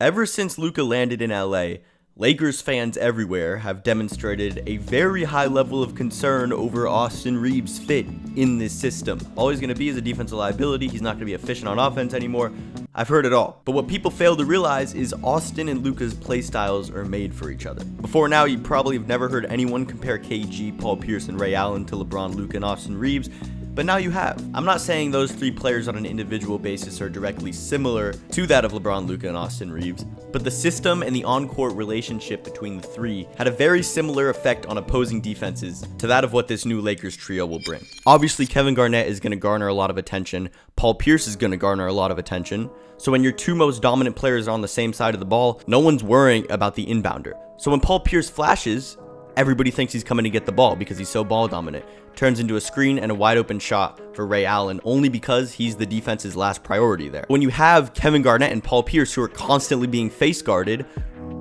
Ever since Luka landed in LA, Lakers fans everywhere have demonstrated a very high level of concern over Austin Reaves' fit in this system. All he's going to be is a defensive liability. He's not going to be efficient on offense anymore. I've heard it all. But what people fail to realize is Austin and Luka's play styles are made for each other. Before now, you probably have never heard anyone compare KG, Paul Pierce, and Ray Allen to LeBron, Luka, and Austin Reaves. But now you have. I'm not saying those three players on an individual basis are directly similar to that of LeBron, Luka, and Austin Reaves, but the system and the on-court relationship between the three had a very similar effect on opposing defenses to that of what this new Lakers trio will bring. Obviously, Kevin Garnett is going to garner a lot of attention. Paul Pierce is going to garner a lot of attention. So when your two most dominant players are on the same side of the ball, no one's worrying about the inbounder. So when Paul Pierce flashes, everybody thinks he's coming to get the ball because he's so ball dominant. Turns into a screen and a wide open shot for Ray Allen only because he's the defense's last priority there. When you have Kevin Garnett and Paul Pierce who are constantly being face guarded,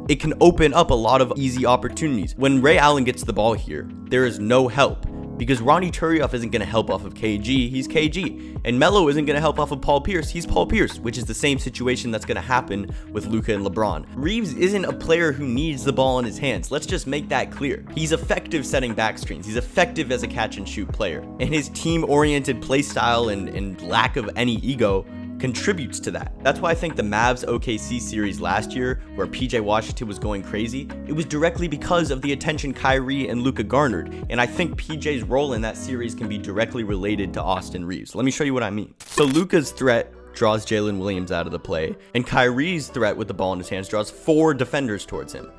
it can open up a lot of easy opportunities. When Ray Allen gets the ball here, there is no help because Ronnie Turioff isn't going to help off of KG, he's KG. And Melo isn't going to help off of Paul Pierce, he's Paul Pierce, which is the same situation that's going to happen with Luka and LeBron. Reaves isn't a player who needs the ball in his hands. Let's just make that clear. He's effective setting back screens. He's effective as a catch and shoot player. And his team-oriented play style and lack of any ego contributes to that. That's why I think the Mavs OKC series last year, where PJ Washington was going crazy, it was directly because of the attention Kyrie and Luka garnered. And I think PJ's role in that series can be directly related to Austin Reaves. Let me show you what I mean. So Luka's threat draws Jalen Williams out of the play, and Kyrie's threat with the ball in his hands draws 4 defenders towards him,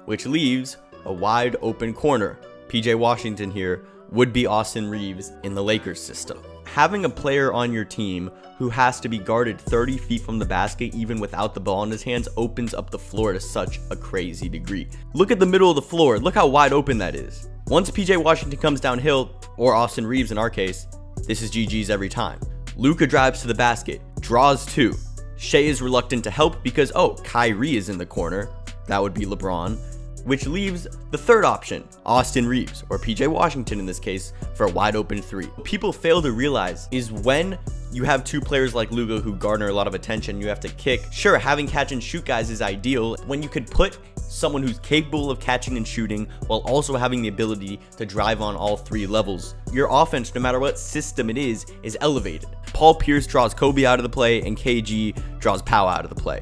which leaves a wide open corner. PJ Washington here would be Austin Reaves in the Lakers system. Having a player on your team who has to be guarded 30 feet from the basket even without the ball in his hands opens up the floor to such a crazy degree. Look at the middle of the floor. Look how wide open that is. Once PJ Washington comes downhill, or Austin Reaves in our case, this is GG's every time. Luka drives to the basket, draws 2. Shea is reluctant to help because, oh, Kyrie is in the corner. That would be LeBron. Which leaves the third option, Austin Reaves, or PJ Washington in this case, for a wide open 3. What people fail to realize is when you have two players like Luka who garner a lot of attention, you have to kick. Sure, having catch and shoot guys is ideal when you could put someone who's capable of catching and shooting while also having the ability to drive on all 3 levels. Your offense, no matter what system it is elevated. Paul Pierce draws Kobe out of the play and KG draws Powell out of the play,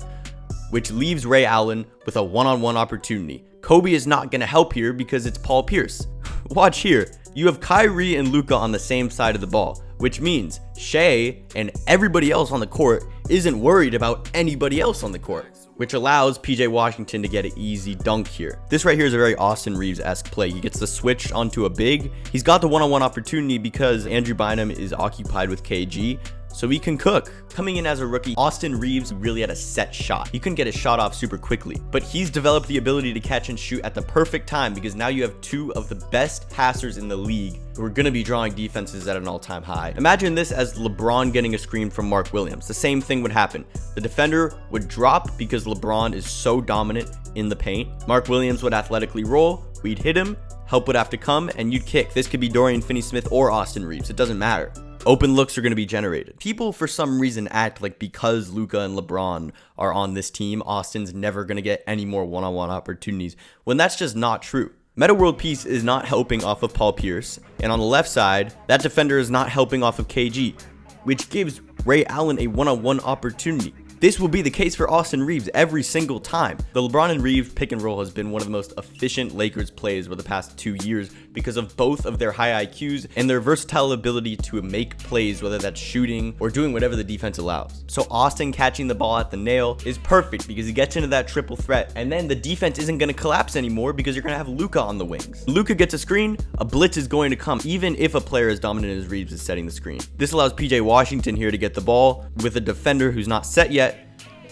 which leaves Ray Allen with a one-on-one opportunity. Kobe is not going to help here because it's Paul Pierce. Watch here. You have Kyrie and Luka on the same side of the ball, which means Shea and everybody else on the court isn't worried about anybody else on the court, which allows PJ Washington to get an easy dunk here. This right here is a very Austin Reaves-esque play. He gets the switch onto a big. He's got the one-on-one opportunity because Andrew Bynum is occupied with KG, so he can cook. Coming in as a rookie, Austin Reaves really had a set shot. He couldn't get his shot off super quickly, but he's developed the ability to catch and shoot at the perfect time because now you have 2 of the best passers in the league who are going to be drawing defenses at an all-time high. Imagine this as LeBron getting a screen from Mark Williams. The same thing would happen. The defender would drop because LeBron is so dominant in the paint. Mark Williams would athletically roll, we'd hit him, help would have to come, and you'd kick. This could be Dorian Finney-Smith or Austin Reaves. It doesn't matter. Open looks are going to be generated. People, for some reason, act like because Luka and LeBron are on this team, Austin's never going to get any more one-on-one opportunities, when that's just not true. Meta World Peace is not helping off of Paul Pierce, and on the left side, that defender is not helping off of KG, which gives Ray Allen a one-on-one opportunity. This will be the case for Austin Reaves every single time. The LeBron and Reaves pick and roll has been one of the most efficient Lakers plays over the past 2 years because of both of their high IQs and their versatile ability to make plays, whether that's shooting or doing whatever the defense allows. So Austin catching the ball at the nail is perfect because he gets into that triple threat, and then the defense isn't going to collapse anymore because you're going to have Luka on the wings. Luka gets a screen, a blitz is going to come, even if a player as dominant as Reaves is setting the screen. This allows PJ Washington here to get the ball with a defender who's not set yet,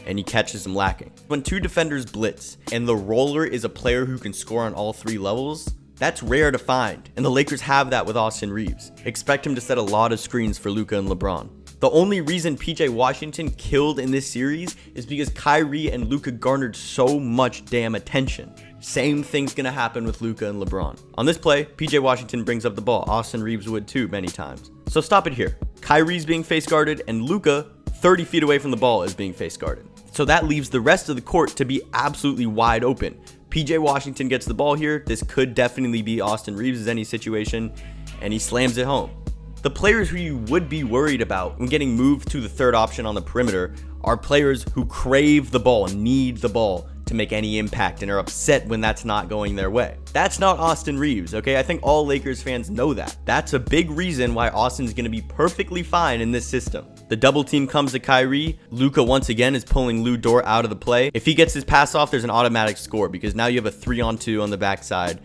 and he catches him lacking. When 2 defenders blitz and the roller is a player who can score on all 3 levels, that's rare to find, and the Lakers have that with Austin Reaves. Expect him to set a lot of screens for Luka and LeBron. The only reason PJ Washington killed in this series is because Kyrie and Luka garnered so much damn attention. Same thing's gonna happen with Luka and LeBron. On this play, PJ Washington brings up the ball. Austin Reaves would too many times. So stop it here. Kyrie's being face guarded and Luka 30 feet away from the ball is being face guarded. So that leaves the rest of the court to be absolutely wide open. PJ Washington gets the ball here. This could definitely be Austin Reaves' any situation, and he slams it home. The players who you would be worried about when getting moved to the third option on the perimeter are players who crave the ball, need the ball to make any impact, and are upset when that's not going their way. That's not Austin Reaves, okay? I think all Lakers fans know that. That's a big reason why Austin's gonna be perfectly fine in this system. The double team comes to Kyrie. Luka once again is pulling Lou Dort out of the play. If he gets his pass off, there's an automatic score because now you have a 3-on-2 on the backside,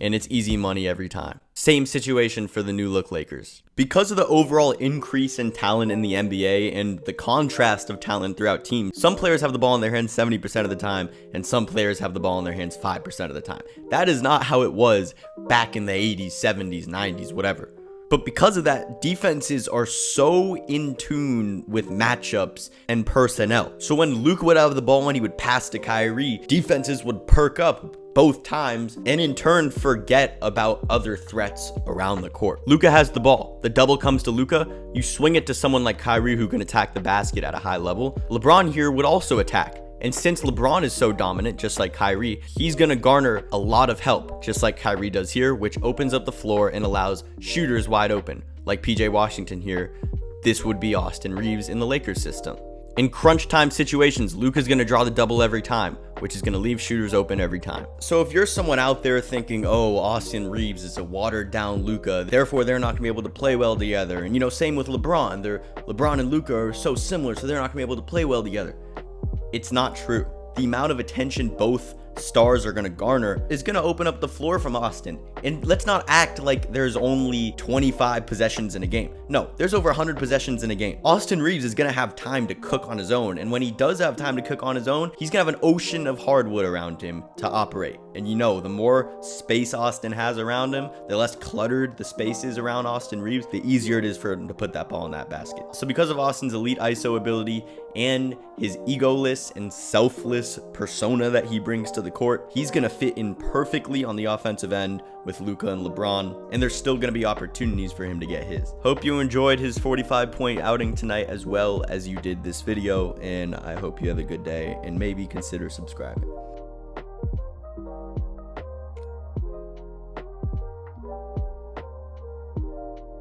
and it's easy money every time. Same situation for the new look Lakers. Because of the overall increase in talent in the NBA and the contrast of talent throughout teams, some players have the ball in their hands 70% of the time, and some players have the ball in their hands 5% of the time. That is not how it was back in the 80s, 70s, 90s, whatever. But because of that, defenses are so in tune with matchups and personnel. So when Luka would have the ball and he would pass to Kyrie, defenses would perk up both times and in turn forget about other threats around the court. Luka has the ball. The double comes to Luka. You swing it to someone like Kyrie who can attack the basket at a high level. LeBron here would also attack. And since LeBron is so dominant, just like Kyrie, he's going to garner a lot of help, just like Kyrie does here, which opens up the floor and allows shooters wide open. Like PJ Washington here, this would be Austin Reaves in the Lakers system. In crunch time situations, Luka's going to draw the double every time, which is going to leave shooters open every time. So if you're someone out there thinking, oh, Austin Reaves is a watered down Luka, therefore they're not going to be able to play well together. And same with LeBron. LeBron and Luka are so similar, so they're not going to be able to play well together. It's not true. The amount of attention both stars are going to garner is going to open up the floor from Austin. And let's not act like there's only 25 possessions in a game. No, there's over 100 possessions in a game. Austin Reaves is going to have time to cook on his own. And when he does have time to cook on his own, he's going to have an ocean of hardwood around him to operate. And the more space Austin has around him, the less cluttered the space is around Austin Reaves, the easier it is for him to put that ball in that basket. So because of Austin's elite ISO ability and his egoless and selfless persona that he brings to the court, he's going to fit in perfectly on the offensive end with Luka and LeBron, and there's still going to be opportunities for him to get his. Hope you enjoyed his 45-point outing tonight as well as you did this video, and I hope you have a good day and maybe consider subscribing.